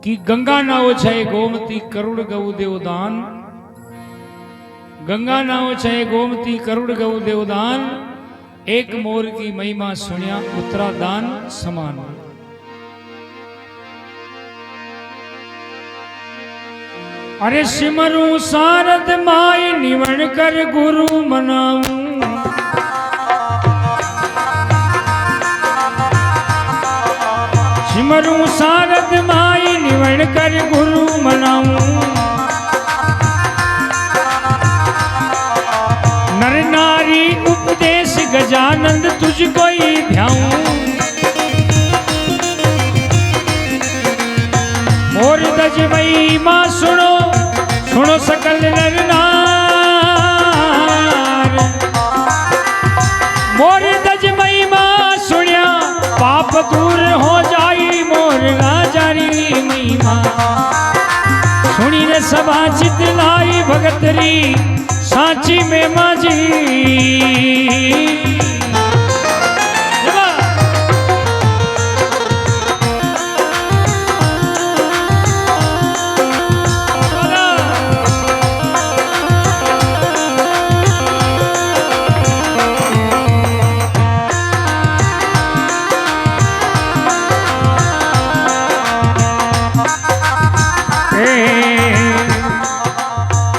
कि गंगा नाओ छे गोमती करुण गऊ देवदान, गंगा नाओ छे गोमती करुण गऊ देवदान, एक मोर की महिमा सुनिया उत्तरादान समान। अरे सिमरू सारद माई निवण कर गुरु मनाऊं, सिमरू सारद माई निवण कर गुरु मनाऊं, नर नारी उपदेश गजानंद तुझको ही ध्याऊं, मोर दज महिमा सुनो सुनो सकल नर नार, मोर दज महिमा सुनिया पाप दूर हो जाई, मोर राजारी महिमा सुनी रे सभा चितलाई, भगतरी साची में माजी।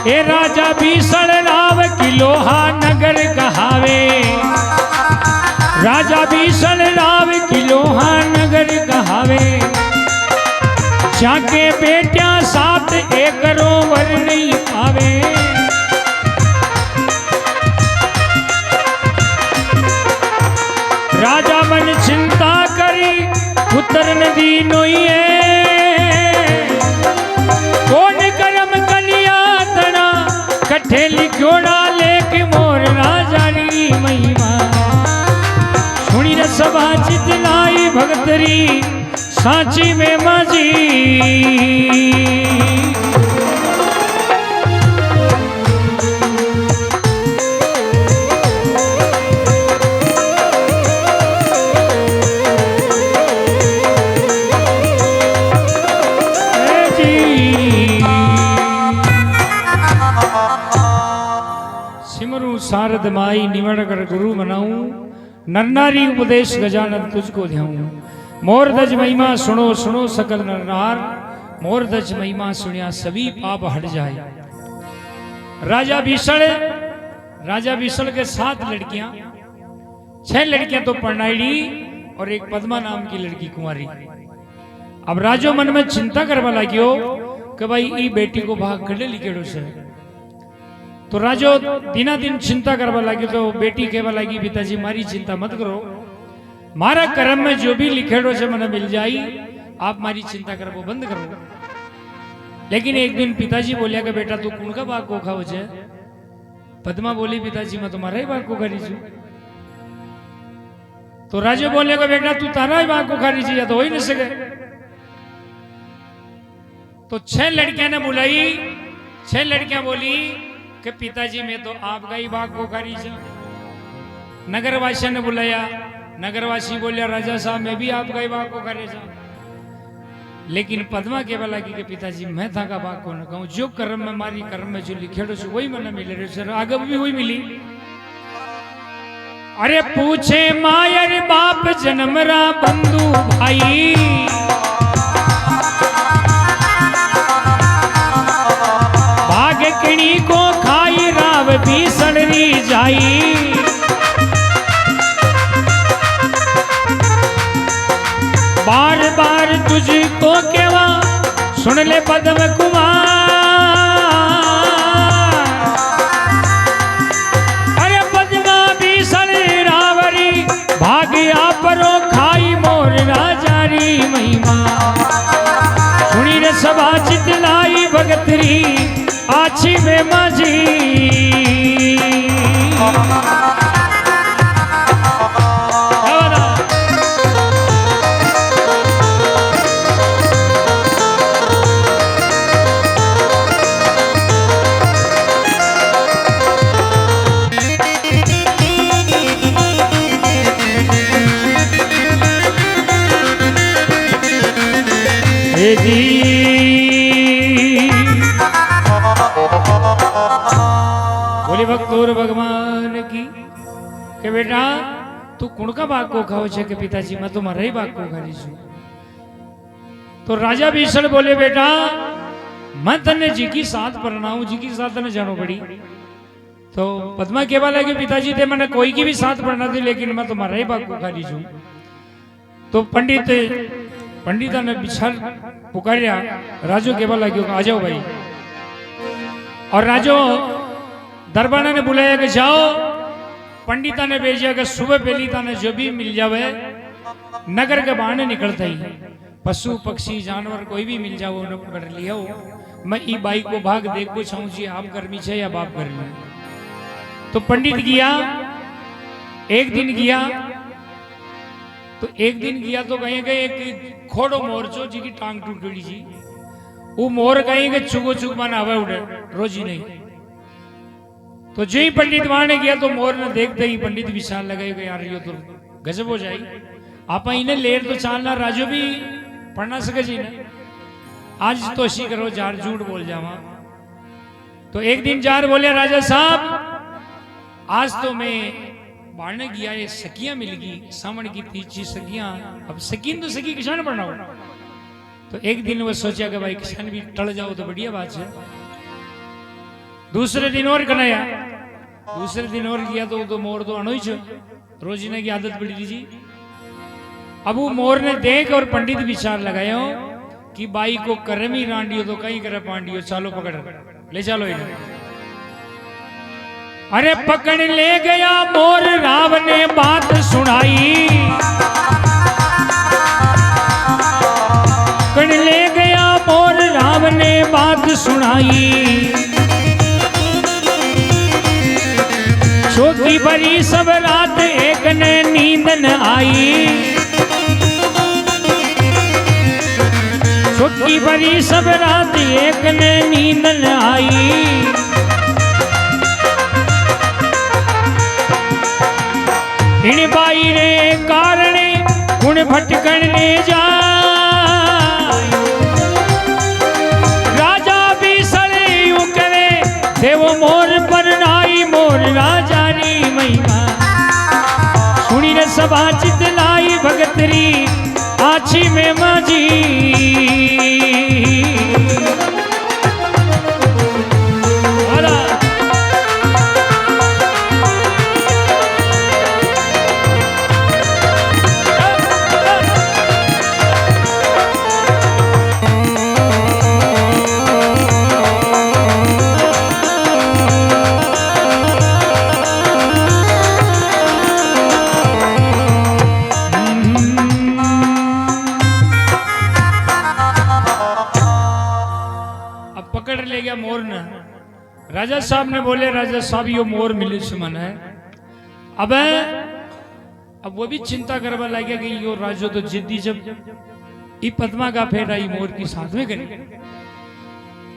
ए राजा भीषण राव की लोहा नगर कहावे, राजा भीषण राव की लोहा नगर कहावे, जाके बेटिया साथ एकरो वर नहीं पावे, राजा मन चिंता करी पुत्र नदी नोइए, कौन करम कलिया तना कठे लिखोड़ा लेके मोर राजानी महिमा सुनी रे सभा चितलाई, भगतरी साची में माजी। सारद माई निवण कर गुरु मनाऊं, नरनारी उपदेश गजानन तुझको ध्याऊं, मोर दज महिमा सुनो सुनो सकल नरनार, मोर दज महिमा सुनिया सभी पाप हट जाए। राजा भीषण के 7 लड़कियां, 6 लड़कियां तो परनाईड़ी और एक पद्मा नाम की लड़की कुंवारी। अब राजो मन में चिंता करवा लगियो कि भाई ई बेटी को भाग कड़े लिखेड़ो से, तो राजो दिना दिन चिंता करवा लगी, तो बेटी कहवा लगी पिताजी मारी चिंता मत करो, मारा कर्म में जो भी लिखेड़ो से मने मिल जाई, आप मारी चिंता करवो बंद करो। लेकिन एक दिन पिताजी बोलिया कि बेटा तू कौन का बाग को खाओ छे? पद्मा बोली पिताजी मैं तुम्हारा ही बाग को खा रही छू। तो राजो बोलिया कि बेटा तू तारा ही बाग को खा रही छे, या तो हो ही नहीं सके। तो 6 लड़कियां ने बुलाई, 6 लड़कियां बोली कि पिताजी मैं तो आपका ही बाग को खा रही छे। नगरवासियों ने बुलाया, नगरवासी बोलिया राजा साहब मैं भी आपका ही बाग को खा रही छे। लेकिन पद्मा कहवा लगी कि पिताजी मैं था का बाग को न कहूं, जो कर्म में मारी कर्म में जो लिखेड़ो छे वही मने मिले रहे सर, आगे भी वही मिली। अरे पूछे मायर बाप जन्मरा बंधु भाई, भाग किणी को खाई राव भीषण री जाई, बार बार तुझको केवा सुन ले पद्म कुमार, अरे पद्मा भीषण रावरी भाग्या परो खाई मोर राजारी महिमा सुनी रे सभा चितलाई, भगतरी आछी में माझी। जी बोले भक्तोर भगवान की के बेटा तू कुण का बाग को खाओ छे के पिताजी मैं तो मारा ही बाग को खाली छू। तो राजा भीषण बोले बेटा मैं तने जी की साथ परनाऊं जी की साथ तने जानो पड़ी। तो पद्मा केवा लगे पिताजी ते मैंने कोई की भी साथ पढ़ना थी लेकिन मैं तुम्हारा ही बाग को खाली छू। तो पंडिता ने बिछार पुकारिया राजो केवा लगे आ जाओ भाई। और राजो दरबाना ने बुलाया कि जाओ पंडिता ने भेजा कि सुबह पहली ताने जो भी मिल जावे नगर के बाहर निकलता ही पशु पक्षी जानवर कोई भी मिल जाओ उन्हें पकड़ लिया हो। मैं ई बाई को भाग देख को छाऊं जी आप गर्मी छे या बाप गर्मी। तो पंडित गया एक दिन गया तो कहीं गए एक खोड़ो मोर जो जी की टांग टूट गई जी वो मोर कहीं के चुगो चुग माना हवा उड़े रोजी नहीं। तो जो ही पंडित वहां ने गया तो मोर ने देखते ही पंडित विशाल लगाए यार ये तो गजब हो जाएगी आप इन्हें लेर तो चालना राजो भी पढ़ना सके जी ने आज तो अशी करो जार झूठ बोल जावा। तो एक दिन जार बोले राजा साहब आज तो मैं बाढ़ने गया ये सखियां मिल गई सामण की तीची सखियां अब सकीन तो सखी किसान पढ़ना हो। तो एक दिन वो सोचा कि भाई किसान भी टल जाओ तो बढ़िया बात है। दूसरे दिन और कनाया दूसरे दिन और किया तो मोर तो अणो ही छो रोजीने की आदत पड़ी थी जी। अब वो मोर ने देख और पंडित विचार लगाया कि बाई को करमी रांडियो तो कहीं करे पांडियो चालो पकड़ ले चलो इन्हें। अरे पकड़ ले गया मोर राव ने बात सुनाई पकड़ ले गया मोर राव ने बात सुनाई चौकी भरी सब रात एक ने नींद न आई चौकी भरी सब रात एक ने नींद न आई। इन बाई रे कारणे गुण भटकण ने जा राजा भी सड़े यूं करे देवो मोर पर नाई मोर राजा री महिमा सुनी ने सभा चित लाई भगतरी आछी में माजी। मोर ने राजा साहब ने बोले राजा साहब यो मोर मिले से मन है। अब वो भी चिंता करवा लगे कि यो राजो तो जिद्दी जब ई पद्मा का फेर आई मोर की साथ में करी।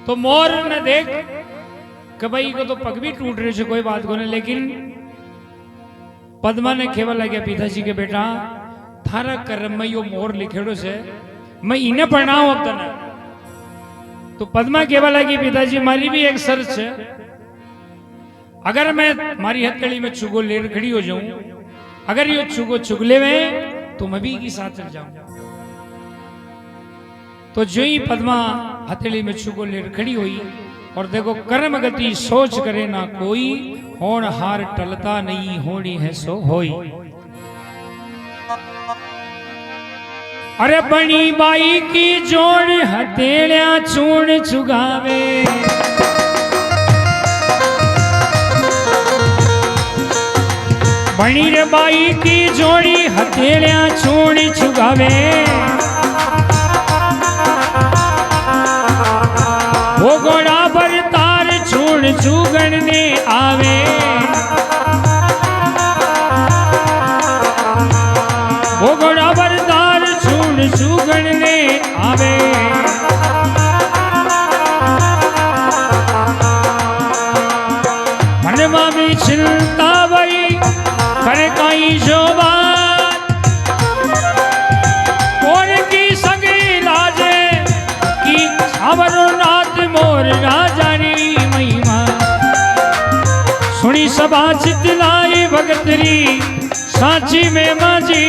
तो मोर ने देख कि भाई को तो पग भी टूट रहे से कोई बात को नहीं लेकिन पद्मा ने खेवा लगे पिताजी के बेटा थारा कर्म में यो मोर लिखेड़ो से मैं इन्हें पढ़ाऊं अब तक। तो पद्मा केवा लगी पिताजी मारी भी एक शर्त है अगर मैं मारी हथकड़ी में चुगो लेर खड़ी हो जाऊं अगर ये चुगो चुगले में तो मैं भी की साथ चल जाऊं। तो जो ही पद्मा हथेली में चुगो लेर खड़ी हुई और देखो कर्म गति सोच करे ना कोई होण हार टलता नहीं होनी है सो होई। अरे बनी बाई की जोड़ हथेलियां चूण चुगावे बनी रे बाई की जोड़ी हथेलियां चूण चुगावे वो घोड़ा पर तार चूण चुगण ने आवे वो घोड़ा पर तार चूण चुगण ने आवे। मनवा में चिंता भई कर काई जो बात और की सगी लाजे की मोर राजा री महिमा सुनी सभा चितलाई भगतरी साची में माजी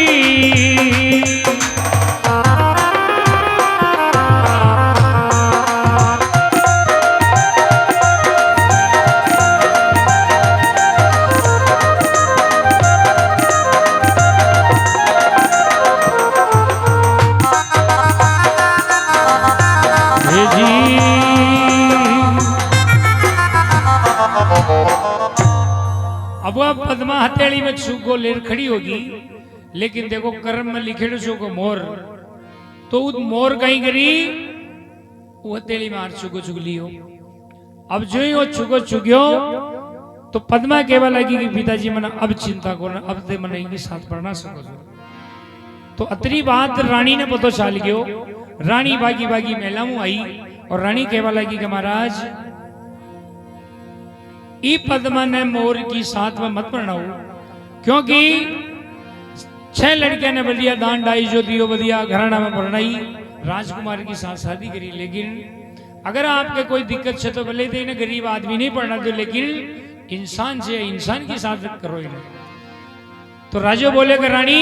अब वह पद्मा हथेली में छुको लेर खड़ी होगी, लेकिन देखो कर्म में लिखे छुको मोर, तो उस मोर कहीं करी वो हथेली में हाथ छुको चुग लियो। अब जो ही वो छुको चुग्यो तो पद्मा केवल लगी कि पिताजी मन अब चिंता को ना, अब ते मन इनके साथ पढ़ना सको। तो अतरी बात रानी ने पतो चाल गयो। रानी बागी बागी मेला में आई और रानी केवल लगी कि महाराज ई पद्मा ने मोर की साथ में मत पढ़ाओ, क्योंकि 6 लड़कियां ने बढ़िया दान डाई जो दियो बढ़िया घराना में पढ़ाई, राजकुमार की साथ शादी करी। लेकिन अगर आपके कोई दिक्कत है तो भले तो इन्हें गरीब आदमी नहीं पढ़ना दो, लेकिन इंसान से इंसान की साथ करो इन्हें। तो राजो बोले कि रानी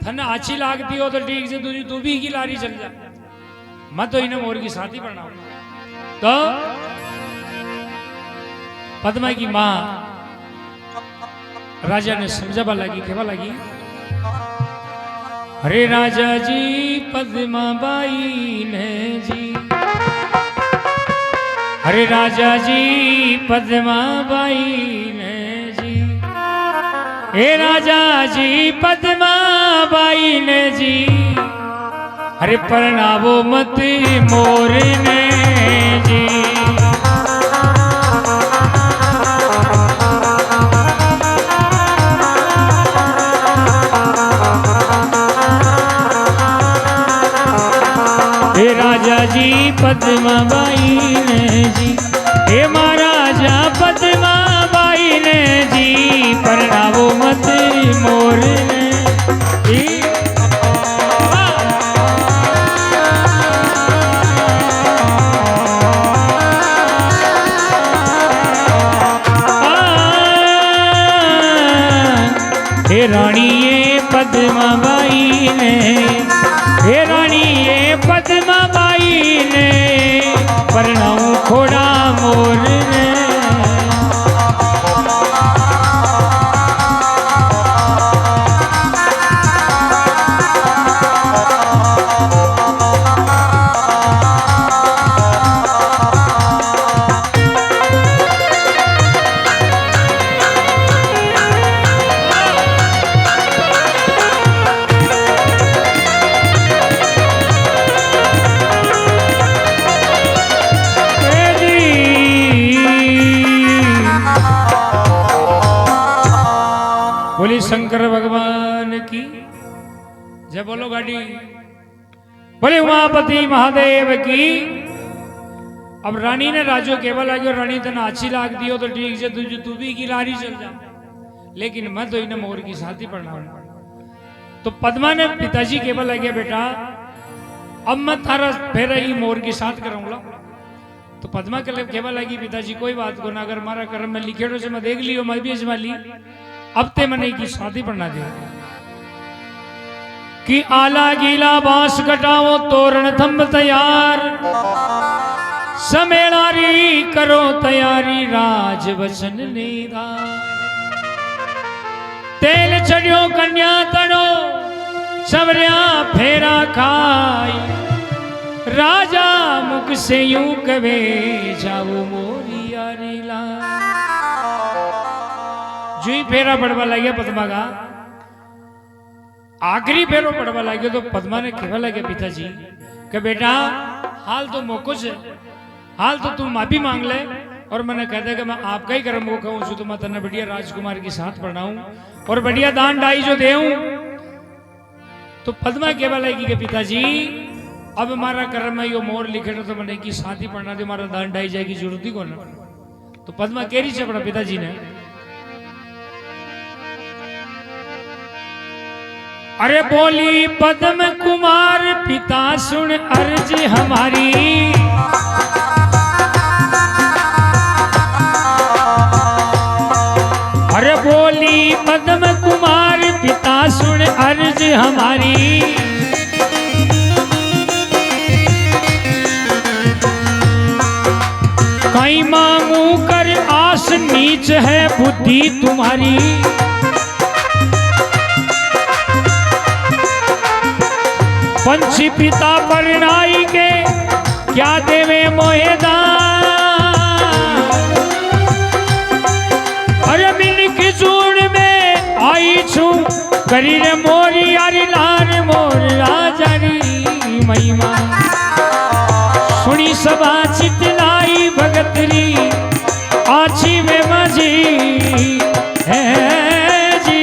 थन अच्छी लागती हो तो ठीक से तू भी की लारी चल जा, मत तो इन्हें मोर की साथ ही पढ़ना। तो पद्मा की मां राजा ने समझावा लगी, कहवा लगी, अरे राजा जी पद्मा बाई ने जी, अरे राजा जी पद्मा बाई ने जी, हे राजा जी पद्मा बाई ने जी, अरे परनावो मत मोर ने जी। हे राजा जी पद्मा बाई ने जी, हे महाराजा पद्मा बाई ने जी, परनावो मत मोर ने जी। हे रानी ये पद्मा बाई ने, हे रानी ये पद्मा बाई ने, परनाऊ खोड़ा मोर ने। बोली शंकर भगवान की जय, बोलो गाड़ी, बोले उमापति महादेव की। अब रानी ने राजो केवल आ गया, रानी तना अच्छी लाग दियो तो ठीक से तू भी की लारी चल जा, लेकिन मैं तो इन्हें मोर की साथी पढ़ना। तो पद्मा ने पिताजी केवल आ गया, बेटा अब मैं तारा फेरा ही मोर की साथ कराऊंगा। तो पद्मा केवल लगी, पिताजी कोई बात को ना, अगर हमारा कर्म में लिखे से मैं देख लियो, मैं भी अजमा ली, अब ते मने की शादी पढ़ना दे कि आला गीला बांस कटाओ तोरण थंब तैयार, समेलारी करो तैयारी राज वचन नीरा, तेल चढ़ियो कन्या तड़ो सवरिया फेरा खाई, राजा मुख से यूं कवे जाओ मोरी यारी ला। जो ही फेरा पड़वा लगे पद्मा का, आखिरी फेरो पड़वा लगे तो पद्मा ने कहवा लगे पिताजी कि बेटा हाल तो मोको से, हाल तो तुम माफी मांग ले, और मैंने कहता कि मैं आपका ही कर्म को कहूँ तो मैं तन्ने बढ़िया राजकुमार के साथ पढ़ाऊं और बढ़िया दान डाई जो देऊं। तो पद्मा कहवा लगी कि पिताजी अब हमारा कर्म में यो मोर लिखे तो मैंने की साथ ही पढ़ना दे, हमारा दान डाई जाएगी जरूरत ही को ना। तो पद्मा कह रही से पढ़ा पिताजी ने, अरे बोली पद्म कुमार पिता सुन अर्ज हमारी, हमारी। कहीं मांगू कर आस नीच है बुद्धि तुम्हारी। पंछी पिता परनाई के क्या देवे मोहेदान। अरे मिल की चूड़ में आई छू करी रे मोरी यारी लार मोर राजारी महिमा। सुनी सभा चितलाई भगतरी आछी में मजी है जी।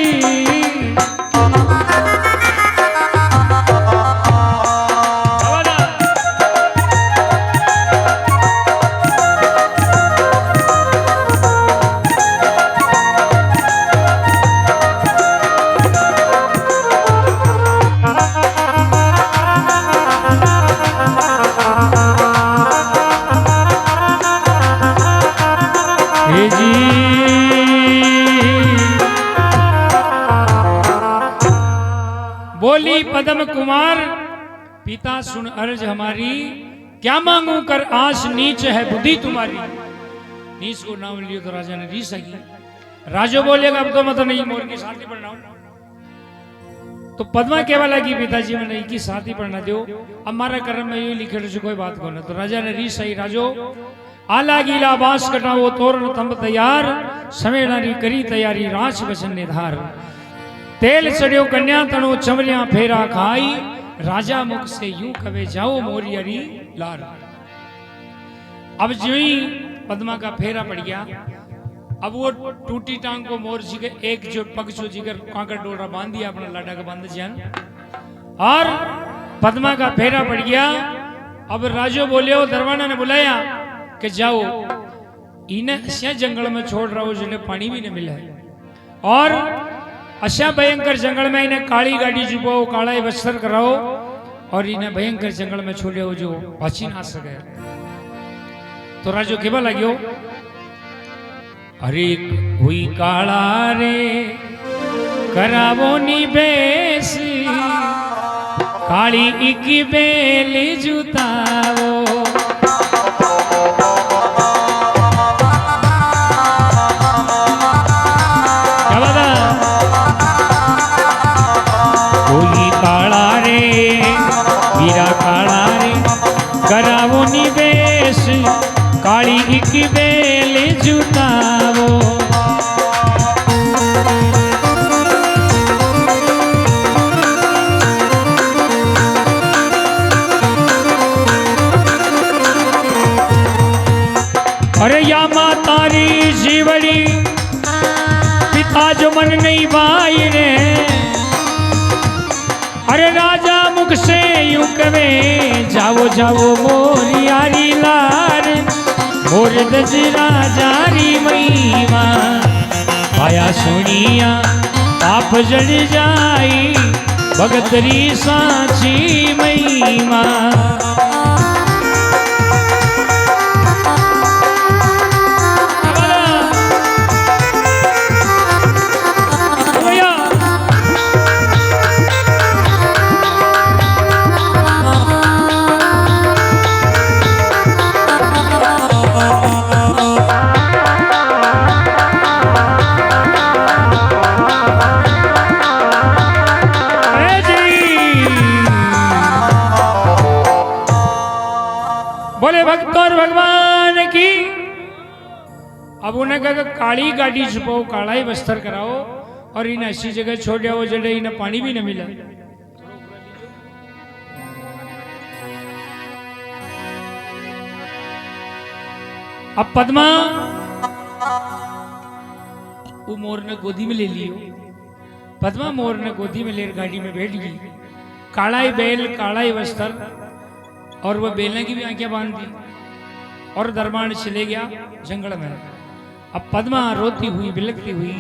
बोली पद्म कुमार पिता सुन अर्ज हमारी। क्या मांगू कर आस नीच है बुद्धि तुम्हारी। नीच को नाम लियो तो राजा ने रीस की। राजो बोलेगा अब तो मत नहीं मोर की शादी पढ़ना। तो पद्मा केवा लगी पिताजी में नहीं की शादी पढ़ना दो। हमारा कर्म में ये लिखे से कोई बात को ना। तो राजा ने रीस आई। राजो आला गीला बांस कटाओ तोरण तंब तैयार। समेड़ानी करी तैयारी रास बचन ने धार। तेल चढ़ियो कन्या तणो चमरिया फेरा खाई। राजा मुख से यूं कवे जाओ मोरियरी लार। अब जो ही पद्मा का फेरा पड़ गया। अब वो टूटी टांग को मोर जी के एक जो पग जो जिगर कांकर डोरा बांध दिया अपना लाडा का बांध जन। और पद्मा का फेरा पड़ गया। अब राजो बोले दरवाना ने बुलाया कि जाओ इन्हें अशा जंगल में छोड़ रहा हो जिन्हें पानी भी नहीं मिला है। और अशा भयंकर जंगल में इन्हें काली गाड़ी जुबाओ काला वस्त्र कराओ। और इन्हें भयंकर जंगल में छोड़े हो जो पाची ना सके। तो राजो केवा लग्यो अरे हुई काला रे करावो नी बेस। काली इकी बेली जुताओ। काला रे वीरा काला रे करावो निवेश। काली एक बेल जुटावो। अरे या मातारी जीवड़ी पिता जो मन नहीं भाई रे। अरे राजा मुख से यूं कवे जाओ जाओ मोरियारी लार। मोर दज राजारी महिमा। पाया सुनिया पाप जड़ जाई भगतरी साची महिमा। बोले भक्त और भगवान की। अब उन्हें कहा काली गाड़ी छुपाओ काला ही वस्त्र कराओ। और इन्हें ऐसी जगह छोड़ जाओ जड़े इन्हें पानी भी न मिला। अब पद्मा वो मोर ने गोदी में ले लियो। पद्मा मोर ने गोदी में लेकर गाड़ी में बैठ गई। काला ही बैल काला ही वस्त्र और वह बेलने की भी आंखें बांध दी और दरबार चले गया जंगल में। अब पद्मा रोती हुई बिलकती हुई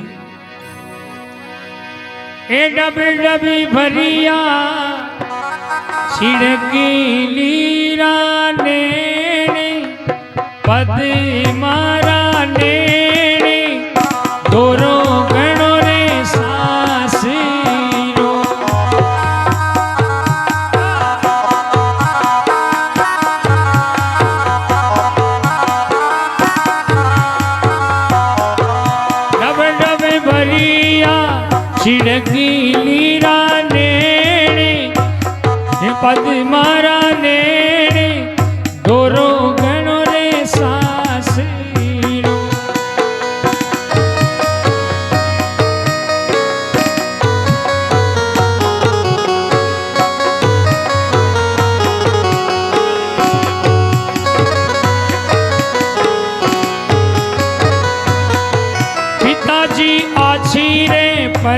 ए डबी डबी भरिया छिड़की लीरा ने पद मारा ने दोरो गणो रे सास रो।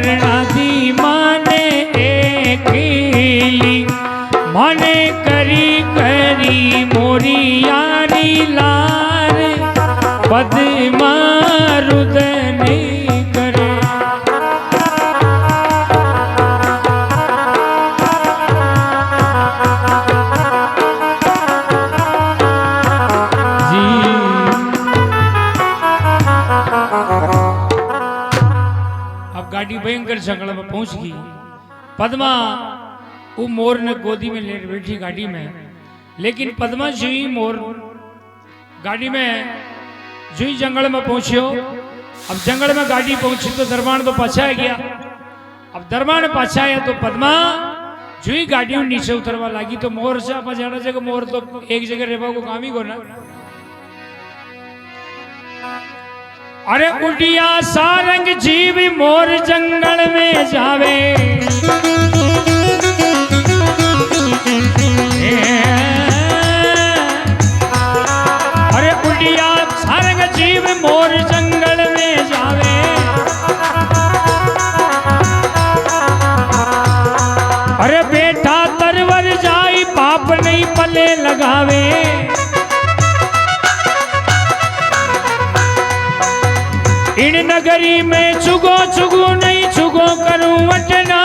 करना दी माने एकीली माने करी करी मोरी यारी लार पद्मा रुदन करे। जी अब गाड़ी भयंकर जंगल में पहुंच गई। पद्मा वो मोर ने गोदी में ले बैठी गाड़ी में, लेकिन पद्मा जी मोर गाड़ी में जो ही जंगल में पहुंचियो। अब जंगल में गाड़ी पहुंची तो दरबान तो पाछा आ गया। अब दरबान पाछा आया तो पद्मा जो ही गाड़ी में नीचे उतरवा लगी तो मोर से आप जाना जगह मोर तो एक जगह रेबा को काम ही को ना। अरे उड़िया सारंग जीव मोर जंगल में जावे। अरे उड़िया सारंग जीव मोर जंगल में जावे। अरे बेटा तरवर जाई पाप नहीं पले लगावे। इन नगरी में चुगो चुगो नहीं चुगो करूं वटना।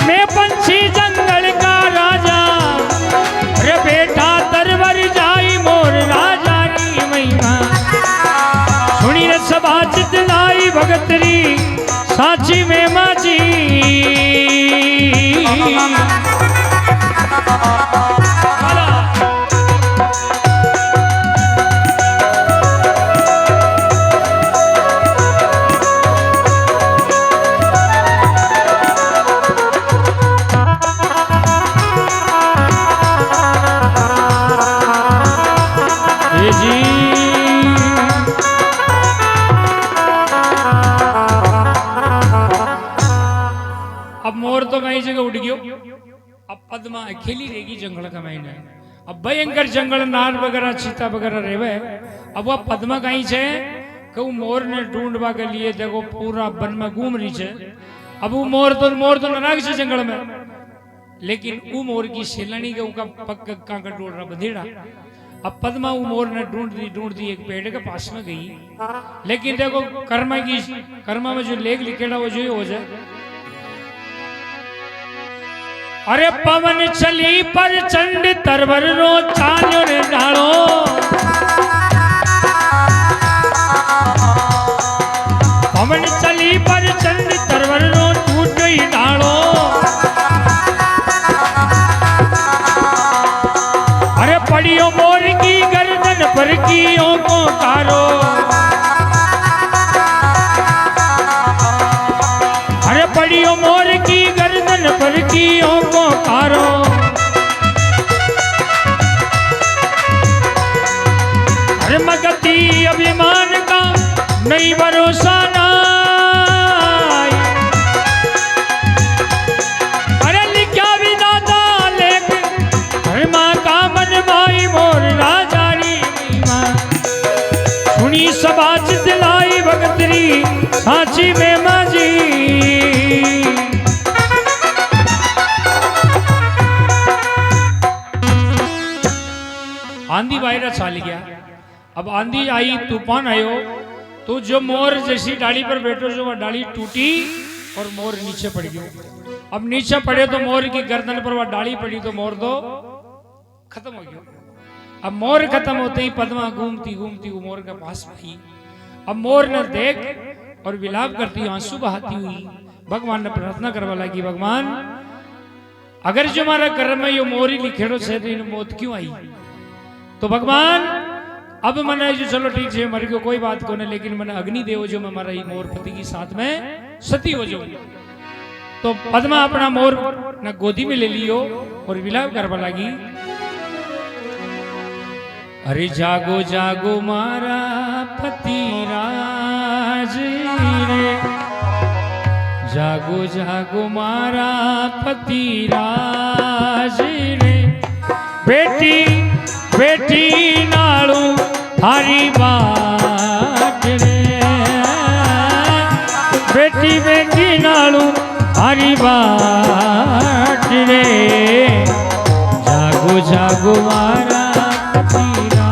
मैं पंछी जंगल का राजा। रे बेटा तरवर जाई मोर राजा री महिमा। सुनी रे सभा चितलाई भगतरी साची में माची। अब मोर तो कहीं जगह उड़ गयो। अब पद्मा अकेली रहेगी जंगल का महीना। अब भयंकर जंगल नार वगैरह चीता वगैरह रेवे। अब वह पद्मा कहीं छे कहू मोर ने ढूंढवा के लिए देखो पूरा वन में घूम रही है। अब वो मोर तो नाराज है जंगल में, लेकिन वो मोर की सेलानी के उनका पग का डोरा बंधेड़ा। अब पद्मा वो मोर ने ढूंढती एक पेड़ के पास में गई। लेकिन देखो कर्मा में जो लेख लिखेड़ा वो जो हो जाए। अरे पवन चली पर चंड तरवर रो चान्यो ने डालो। पवन चली पर चंड तरवर रो टूट ही डालो। अरे पड़ियो मोर की गर्दन पर कियों को कारो। अरे पड़ियो मोर की गर्दन पर कियों को कारो। अरे मगती अभिमान का नहीं भरोसा नाई। अरे लिखा विधाता लेख धर्मा का मन भाई मोर राजा री महिमा। सुनी सभा चितलाई भगतरी साची में माजी। आंधी वायरा चाल गया। अब आंधी आई तूफान आयो तो जो मोर जैसी डाली पर बैठो जो वह डाली टूटी और मोर नीचे पड़ गयो। अब नीचे पड़े तो मोर की गर्दन पर वह डाली पड़ी तो मोर तो खत्म हो गया। अब मोर खत्म होते ही पद्मा घूमती घूमती वो मोर के पास आई। अब मोर ने देख और विलाप करती आंसू बहाती हुई भगवान ने प्रार्थना करवा लगी, भगवान अगर जो हमारा कर्म में यो मोरी लिखेड़ो से तो इन मौत क्यों आई। तो भगवान अब मैंने जो चलो ठीक है मर गयो कोई बात को नहीं, लेकिन मैंने अग्नि देव जो मैं हमारा ही मोर पति की साथ में सती हो जाऊंगी। तो पद्मा अपना मोर न गोदी में ले लियो और विलाप करवा लगी। अरे जागो जागो मारा पति राज रे। जागो जागो मारा पति राज रे। बेटी बेटी नालू थारी बात रे। बेटी बेटी नालू हरी बाट रे जागो जागो मारा पतीरा।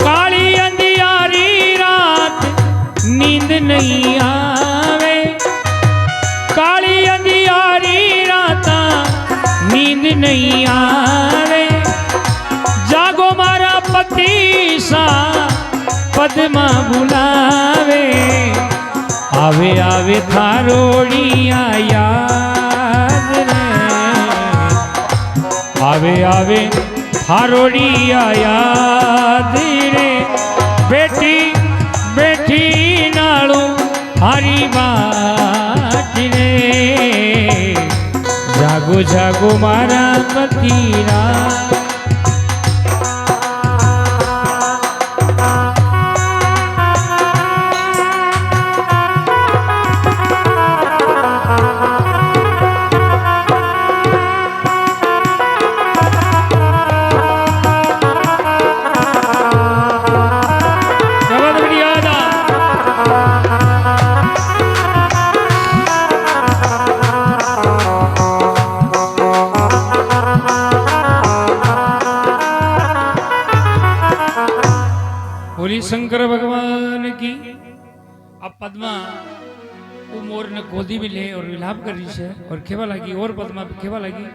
काली अंधियारी रात नींद नहीं आवे, काली अंधियारी रात नींद नहीं आवे, जागो मारा पति सा पद्मा बुलावे, आवे आवे थारोड़िया याद रे, आवे आवे थारोड़िया याद रे, बेटी बेटी नालू हरी बाट रे जागो जागो मारा पतीरा। बोली शंकर भगवान की। अब पद्मा वो मोर ने गोदी में ले और विलाप कर रही है और खेवा लगी और पद्मा पे खेवा लगी।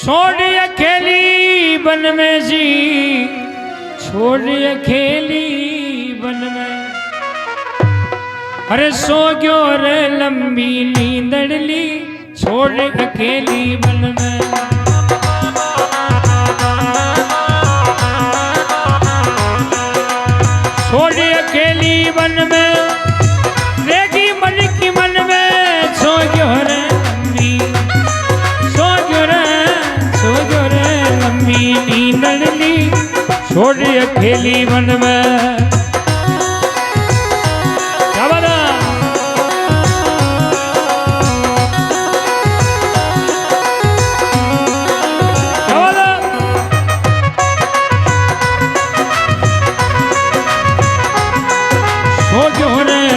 छोड़ अकेली बन में जी, छोड़ अकेली बन में, अरे सो गयो रे लंबी नींदड़ ली, छोड़ अकेली बन में। छोड़ अकेली वन में रेगी मन की मन में, सो गयो रे लंबी, सो गयो रे लंबी नींदड़ ली, छोड़ अकेली वन में। क्या बता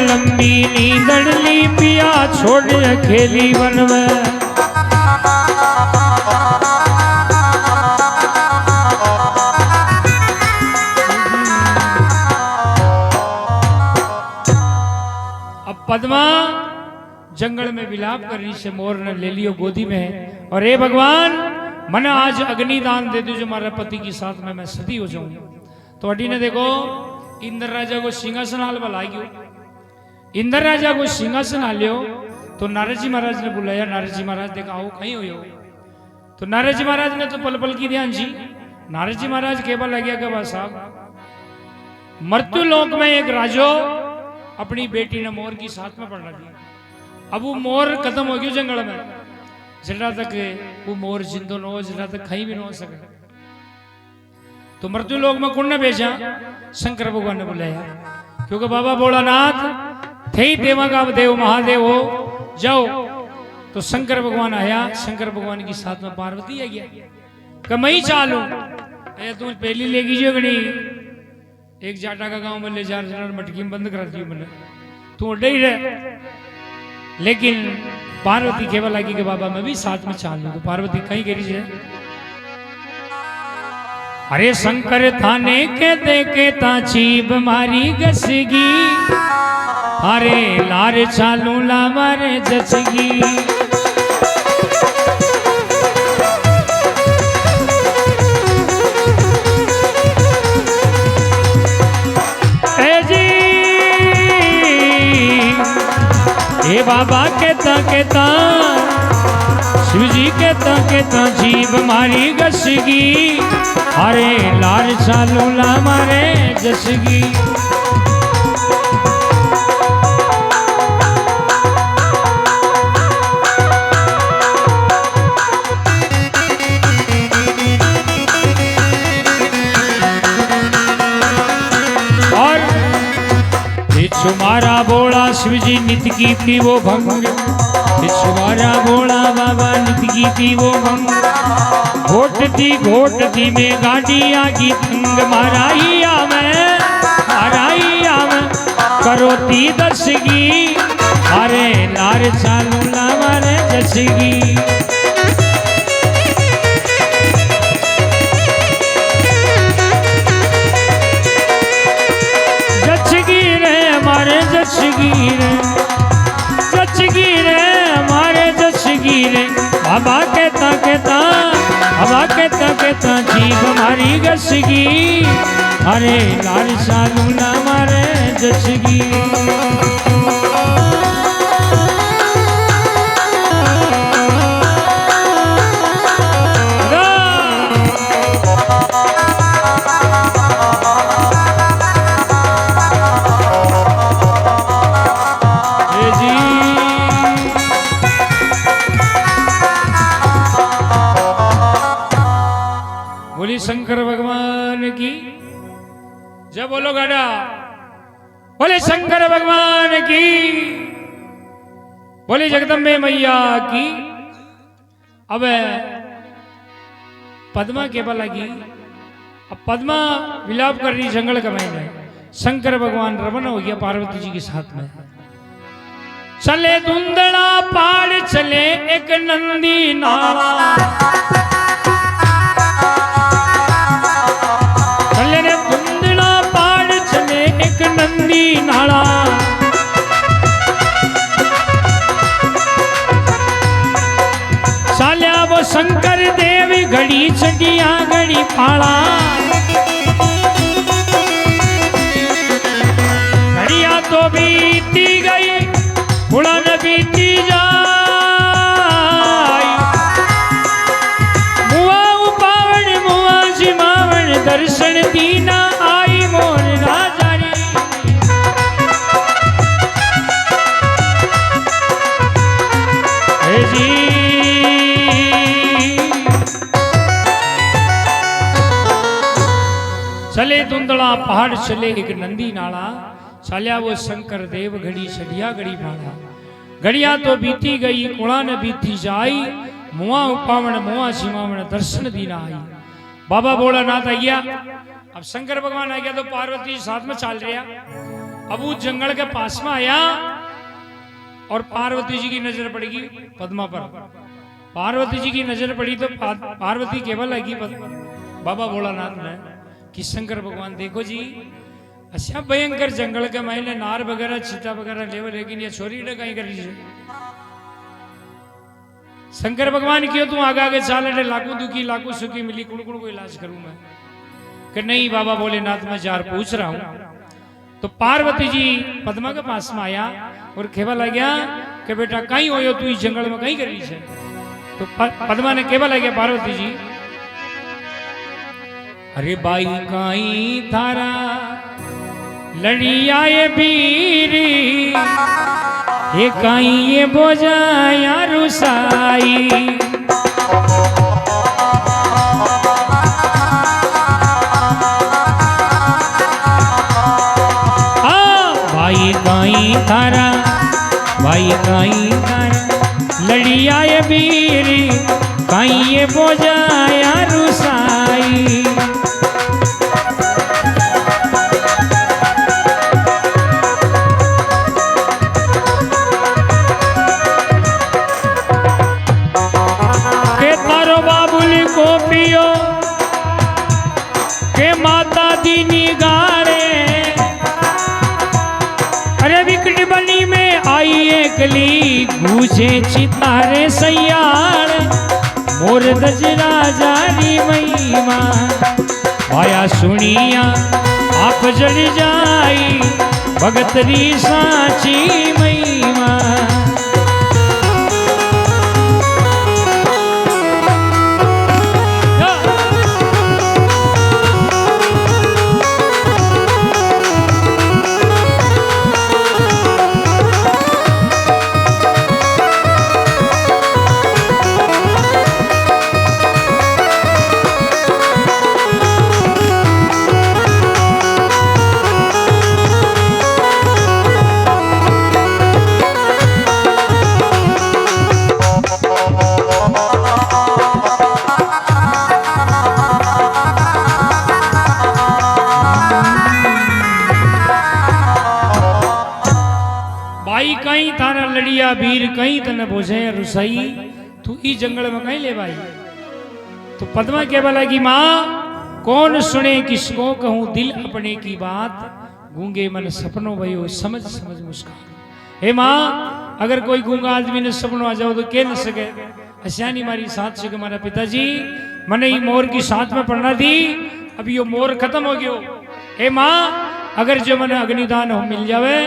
लंबी नींदड़ ली पिया, छोड़ अकेली वन में। अब पद्मा जंगल में विलाप कर रही से मोर ने ले लियो गोदी में, और हे भगवान मने आज अग्नि दान दे दो जो हमारे पति के साथ में मैं सती हो जाऊं। तो अडी ने देखो इंद्र राजा को सिंहासन हाल में लागियो, इंद्र राजा को सिंहासन हाल्यो तो नारद जी महाराज ने बुलाया। नारद जी महाराज देखा आओ कहीं हो, तो नारद जी महाराज ने तो पल पल की ध्यान जी। नारद जी महाराज केवल लग गया कि बस साहब मृत्यु लोक में एक राजो अपनी बेटी ने मोर की साथ में पढ़ा दिया। अब वो मोर खत्म हो गयो जंगल में, जरा तक वो मोर जिंदो न हो, जरा तक कहीं भी न हो सके। तो मृत्यु लोक में कौन ने भेजा? शंकर भगवान ने बुलाया, क्योंकि बाबा भोलानाथ थे ही देवा का देव महादेव हो, जाओ। तो शंकर भगवान आया, शंकर भगवान की साथ में पार्वती आ गया कि मैं ही चालू तुम पहली लेगी जो गणी एक जाटा का गांव में ले जा मटकी में बंद करा दी मैंने, तू डे ही रहे। लेकिन पार्वती केवल लगी कि बाबा मैं भी साथ में चालू। तो पार्वती कहीं कह रही है, अरे शंकर थाने के देखे ता चीब मारी गसगी, अरे लार चालू ला मारे जचगी। ए बाबा कहता शिव जी कहता जीव मारी गसगी, अरे लार चालू ला मारे जसगी। तुम्हारा बोला शिव जी नित की थी वो भंग, पिछवाड़ा भोला बाबा नित की पीवो भंग घोटती में गाड़ी आगी तंग माराइया में करोती दसगी अरे लार चालू ना मारे जसगी जचगी रे मारे जचगी रे मारे जचगी रे बाबा कहता जीव मारी गसगी अरे लाल सालू ना मारे जसगी शंकर भगवान की जय बोलो गाड़ा बोले शंकर भगवान की बोले जगदम्बे मैया की। अब पद्मा केवल लगी अब पद्मा विलाप कर रही जंगल का महीने शंकर भगवान रवाना हो गया पार्वती जी के साथ में चले धुंधला पहाड़ चले एक नंदी नाला नंदी नाला साल्या वो शंकर देव घड़ी चढ़िया घड़ी पाला घड़िया तो बीती गई उड़न बीती जाई मुआ उपावण मुआ जिमावण दर्शन दीना आई मोर राजा चले धुंधला पहाड़ चले एक नंदी नाला चाल्या वो शंकर देव घड़ी चढ़िया घड़ी भाड़ा घड़िया तो बीती गई कुड़ा न बीती जाई मुआ उपावण मुआ सीमावण दर्शन दीना आई। बाबा भोलानाथ आ गया अब शंकर भगवान आ गया तो पार्वती साथ में चल रहा अब वो जंगल के पास में आया और पार्वती जी की नजर पड़ेगी पद्मा पर पार्वती जी की नजर पड़ी तो पार्वती केवल लगी बाबा भोलानाथ ने कि शंकर भगवान देखो जी अच्छा भयंकर जंगल के महीने नार वगैरह चीता वगैरह लेवल लेकिन ये छोरी ने कहीं कर लीजिए शंकर भगवान क्यों तू आगे आगे चाल रहे लाखों दुखी लाखों सुखी मिली कुण कुण को इलाज करूं मैं कि नहीं बाबा भोलेनाथ मैं जार पूछ रहा हूं तो पार्वती जी पद्मा के पास में आया और केवल आ गया कि बेटा कहीं हो तू इस जंगल में कहीं कर रही है तो पद्मा ने केवल आ गया पार्वती जी अरे बाई काई थारा लड़िया ये बीरी ये काई ये बोझाया रुसाई भाई काई थारा लड़िया ये बीरी काई ये बोझाया रुसाई के थारो बाबुली को पियो के माता दीनी गाड़े अरे विकट बनी में आई एकली गूंजे चितारे सैयार मोर दजरा जारी महिमा आया सुनिया आप जड़ जाई भगतरी साची महिमा भाई कहीं थारा लड़िया वीर कहीं तने बोझे रुसाई तू ई जंगल में कहीं ले भाई। तो पद्मा के बोला कि माँ कौन सुने किसको कहूं दिल अपने की बात, गूंगे मन सपनों भयो समझ समझ मुस्कान। हे माँ अगर कोई गूंगा आदमी ने सपनों आ जाओ तो कह न सके हसियानी मारी साथ से हमारा पिताजी मैंने ये मोर की साथ में पढ़ना दी, अभी ये मोर खत्म हो गयो। हे माँ अगर जो मैंने अग्निदान हो मिल जावे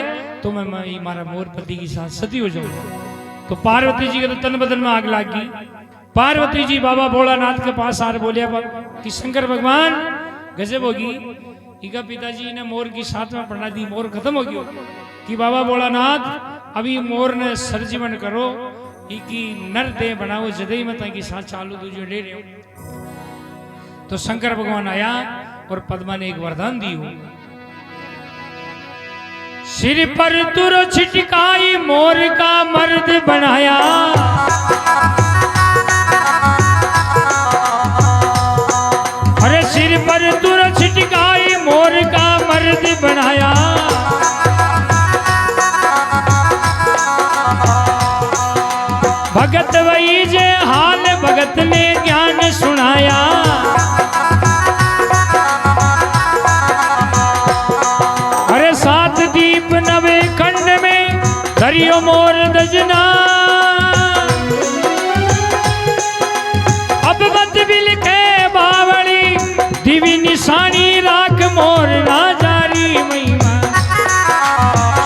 तो मैं मारा मोर पति की साथ सती हो जाऊंगा। तो पार्वती जी के तो तन बदन में आग लाग गई। पार्वती जी बाबा भोलानाथ के पास आ बोलिया कि शंकर भगवान गजब होगी, इका पिताजी ने मोर की साथ में पढ़ना दी, मोर खत्म हो गयो कि बाबा भोलानाथ अभी मोर ने सरजीवन करो, इकी नर दे बनाओ जदई मत की साथ चालू तुझे ले रहे हो। तो शंकर भगवान आया और पद्मा ने एक वरदान दी हो, सिर पर तुर छिटकाई मोर का मर्द बनाया, अरे सिर पर तुर छिटकाई मोर का मर्द बनाया, भगत वही जे हाल भगत ने ज्ञान सुनाया, अरे सात दीप नवे खंड में दरियो मोर दजना, अब मत बिल के बावली दिवी निशानी राख मोर ना जारी महिमा,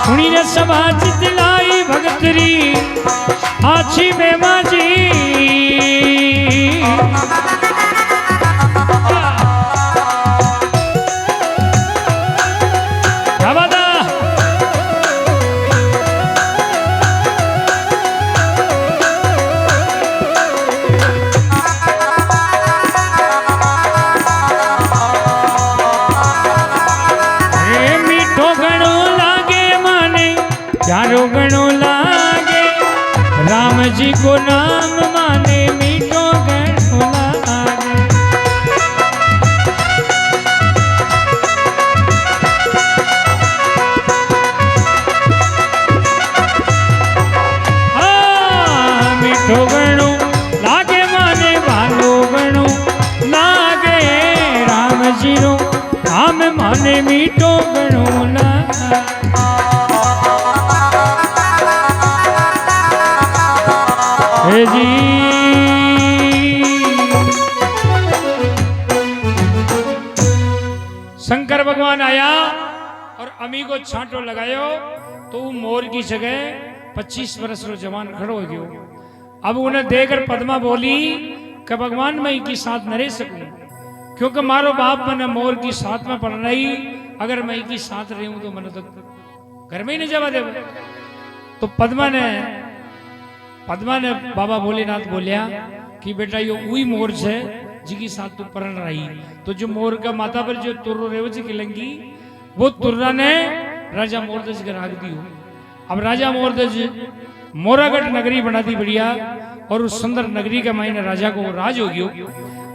सुनी ने सभा चितलाई भगतरी आछी में माजी। प्यारो गणो लागे राम जी को नाम माने मीठो गणो लागे, मीठो गणो लागे माने भालो गणो लागे राम जी रो नाम माने मीठो गणो लागे। जी शंकर भगवान आया और अमी को छांटो लगायो तो मोर की जगह 25 वर्ष रो जवान खड़ो हो गयो। अब उन्हें देखकर पद्मा बोली कि भगवान मैं इनकी साथ न रह सकूं, क्योंकि मारो बाप मैंने मोर की साथ में पड़ रही, अगर मैं इनकी साथ रही हूं तो मैंने तो घर में ही नहीं जवा दे। तो पद्मा ने बाबा भोलेनाथ बोलिया कि बेटा यो वही मोर है जिसकी साथ तू परण रही। तो जो मोर का माथा पर जो तुर्रो रेवज की लंगी वो तुर्रा ने राजा मोरदज के राग दी हो। अब राजा मोरदज मोरागढ़ नगरी बना दी बढ़िया, और उस सुंदर नगरी के मायने राजा को राज हो गयो।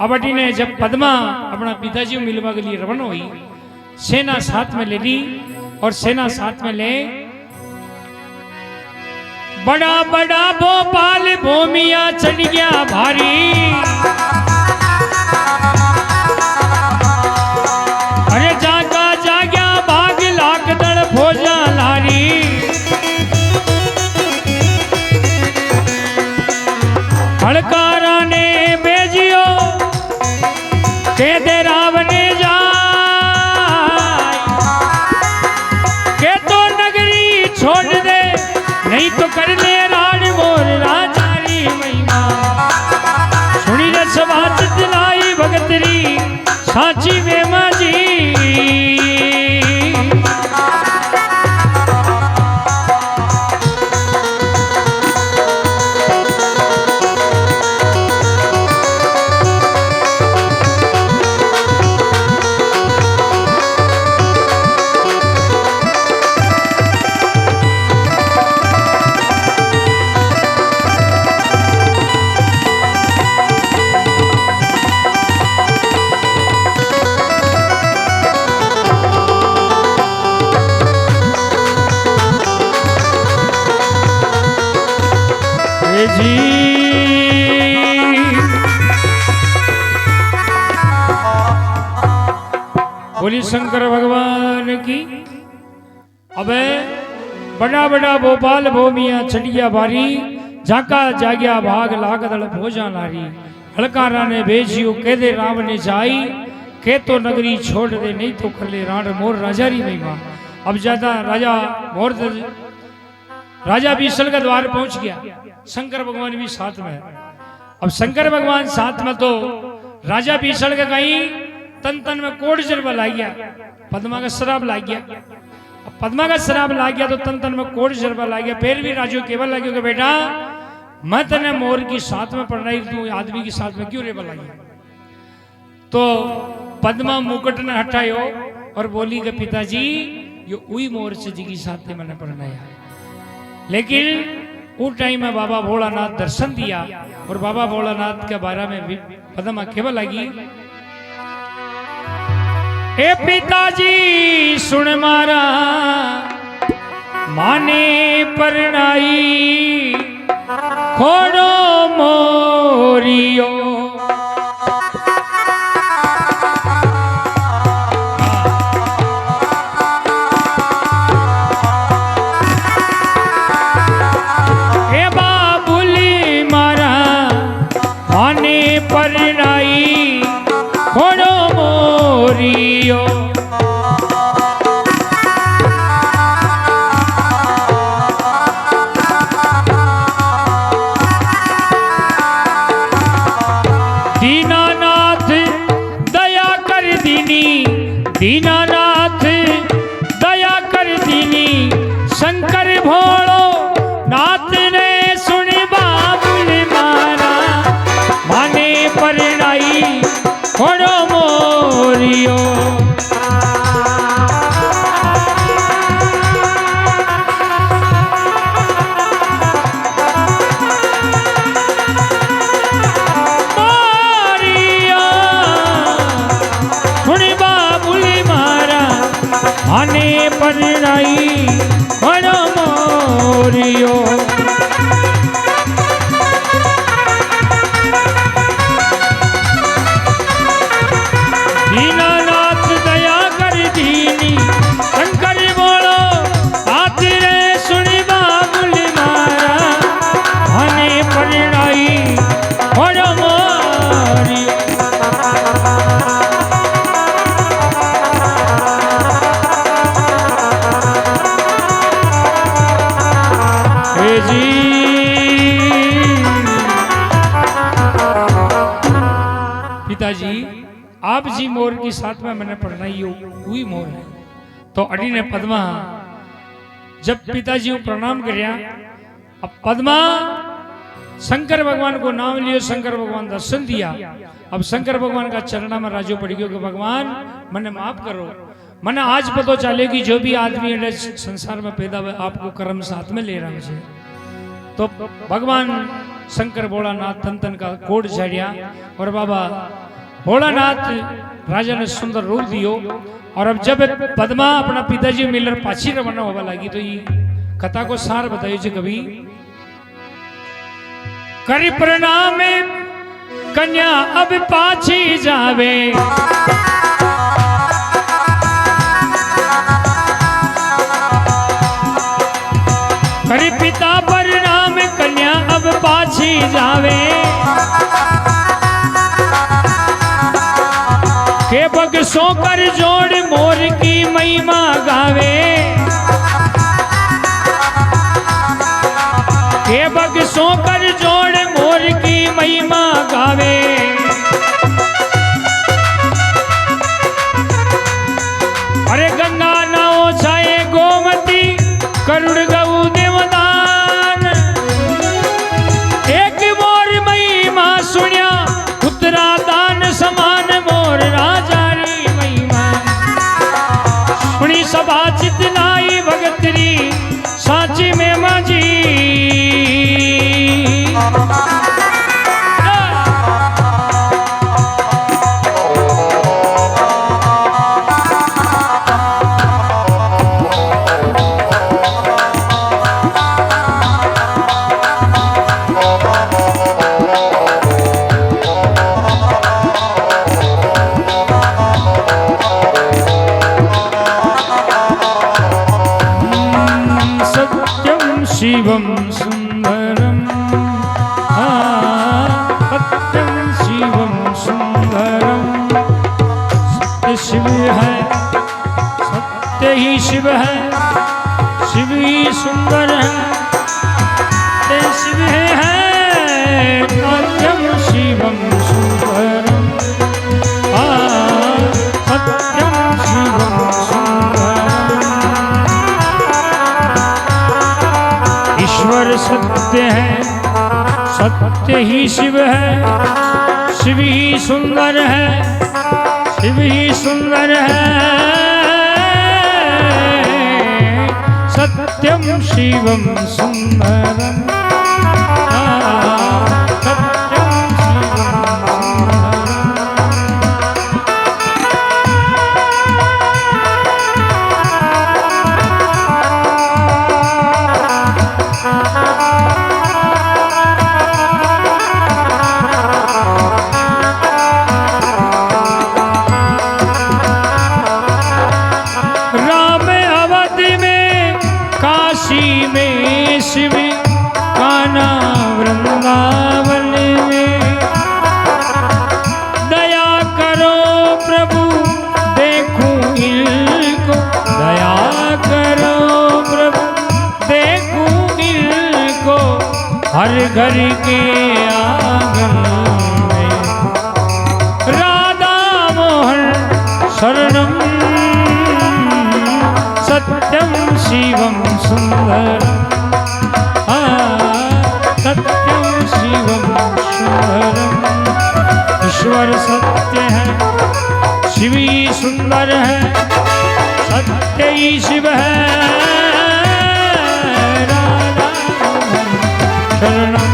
अब अटी ने जब पद्मा अपना पिताजी को मिलवा के लिए रवाना हुई, सेना साथ में ले ली और सेना साथ में ले बड़ा बड़ा भोपाल भूमिया चढ़ गया भारी, अरे जागा जाग्या भाग लाख दड़ भोजा लारी, हड़कारा ने भेजियो के दे रावने जा के तो नगरी छोड़ दे नहीं तो कर ले राज मोर राजारी महिमा, सुनी रे सभा चितलाई भगतरी साची में माजी। बोली शंकर भगवान की। अबे बड़ा बड़ा भोपाल भूमिया छटिया बारी झाका जाग्या भाग लागदड़ भोजा नारी हड़कारा ने भेजियो कह दे राम ने जाई के तो नगरी छोड़ दे नहीं तो कर ले राण मोर राजारी महिमा। अब ज्यादा राजा मोर राजा बीसल का द्वार पहुंच गया, शंकर भगवान भी साथ में है। अब शंकर भगवान साथ में तो राजा बीसल का कहीं तन तन में कोड़ जरबा लाग गया, पद्मा का शराब लाग गया। अब पद्मा का शराब लाग गया तो तन तन में कोड़ जरबा लाग गया। फिर भी राजू केवल लगे कि बेटा मैं तने मोर की साथ में पढ़ रही तू आदमी की साथ में क्यों रेबा लागी। तो पद्मा मुकुट ने हटायो और बोली कि पिताजी ये उई मोर से जी की साथ में मैंने पढ़ना है। लेकिन उस टाइम में बाबा भोलानाथ दर्शन दिया और बाबा भोलानाथ के बारे में भी पद्मा केवल लगी। ए पिताजी सुन मारा माने परनाई खोड़ो मोरियो। ए बाबुली मारा माने परनाई खोड़ो मोरियो। दीनानाथ दया कर दीनी शंकर भोलो नाथ ने सुनी बाबुल मारा माने परनाई खोड़ो मोरियो। आने परनाई खोड़ो मोरियो। दीनानाथ दया कर दीनी शंकर बोलो नाथ रे सुनी बाबुल मारा आने परनाई खोड़ो मोरियो। जी पिताजी आप जी मोर की साथ में मैंने पढ़ना ही हुई मोर है। तो अड़ी ने पद्मा जब पिताजी को प्रणाम करया, अब पद्मा शंकर भगवान को नाम लियो, शंकर भगवान दर्शन दिया। अब शंकर भगवान का चरणा में राजो पड़ गयो कि भगवान मैंने माफ करो। मैंने आज पता चले कि जो भी आदमी संसार में पैदा हुआ आपको कर्म साथ में ले रहा मुझे। तो भगवान शंकर भोलानाथ तन तन का कोड झाड़िया और बाबा भोलानाथ राजा ने सुंदर रूप दियो। और अब जब पद्मा अपना पिताजी मिलकर पाछी रवाना होगा लगी तो ये कथा को सार बताइए जी कभी। कर प्रणाम कन्या अब पाछी जावे कर पिता प्रणाम कन्या अब पाछी जावे के बगसों कर जोड़ मोर की महिमा गावे के बगसों कर जोड़ मोर की महिमा गावे। अरे गंगा नाओ छाए गोमती करुण गऊ देवदान एक मोर महिमा सुनिया उतरा दान समान मोर राजारी महिमा सुनी सभा चितनाई भगतरी साची में माझी। शिवम सुंदरम, सत्यम शिवम सुंदरम। सत्य शिव है, सत्य ही शिव है, शिव ही सुंदर है, सत्य शिव है, सत्यम शिवम सुंदरम, सत्यम शिवम सुंदरम। ईश्वर सत्य है, सत्य ही शिव है, शिव ही सुंदर है, शिव ही सुंदर है, सत्यम शिवम सुंदरम, सत्यम शिवम सुंदरम। शिव कान्हा वृंदावन में, दया करो प्रभु देखूं इनको, दया करो प्रभु देखूं इनको, हर घर के आंगन में राधा मोहन शरणम, सत्यम शिवम सुंदरम, सत्यम शिवम सुंदरम। ईश्वर सत्य है, शिव ही सुंदर है, सत्य ही शिव है, राधा मोहन शरणम।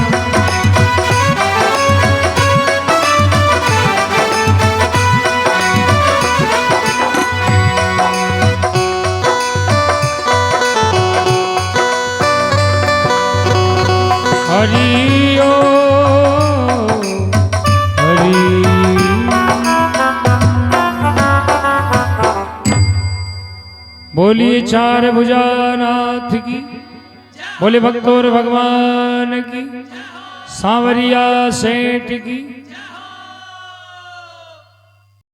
हरि ओ हरि। बोलिए चार भुजानाथ की, बोले भक्तों भगवान की, सांवरिया सेठ की।